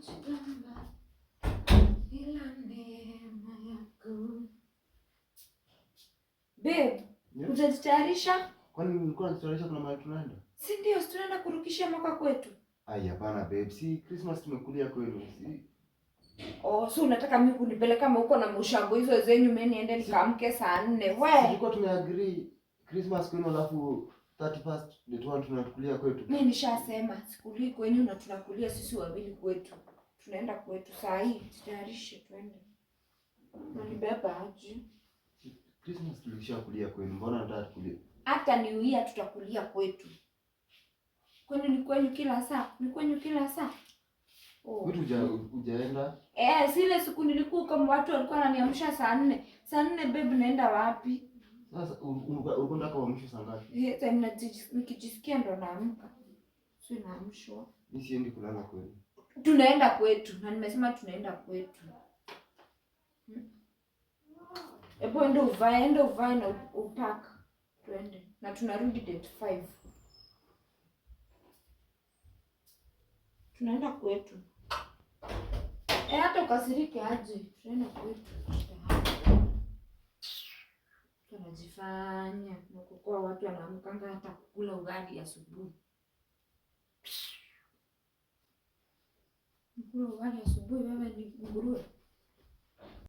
najigamba ila neema yako. Babe, unajitayarisha? Kwani nilikuwa najitayarisha kuna mahali tunaenda? Si ndio, tunaenda kurukisha mwaka kwetu. Ai hapana babe, si Christmas tumekulia kwenu. Si. Oh, so unataka mimi kunipeleka kama uko na mshango hizo zenyu mimi niende nikaamke saa 4. Wewe. Tulikuwa tumeagree Christmas kwenu alafu 31st ndio tunatukulia kwetu. Mimi nishasema sikulii kwenu na tunakulia sisi wawili kwetu. Tunaenda kwetu saa hii, tutayarishe twende. Unanibeba aje? Christmas tulishakulia kwenu. Mbona nataka tukulie? Hata New Year tutakulia kwetu. Kwani ni kwenyu kila saa? Ni kwenyu kila saa? Oh. Wewe hujaenda? Zile siku nilikuwa kama watu walikuwa wananiamsha saa 4. Saa 4 babe naenda wapi? Sasa unakwenda kwa mwisho saa ngapi? Time nikijisikia ndo naamka. Sio naamshwa. Mimi siendi kulala kwenu. Tunaenda kwetu na nimesema tunaenda kwetu. Ebo enda uvae na upaka. Twende. Na tunarudi date 5. Tunaenda kwetu. Hata ukasirike aje. Tunaenda kwetu. Tunajifanya na kukua watu wanaamkanga hata kukula ugali asubuhi. Kukula ugali asubuhi wewe ni nguruwe.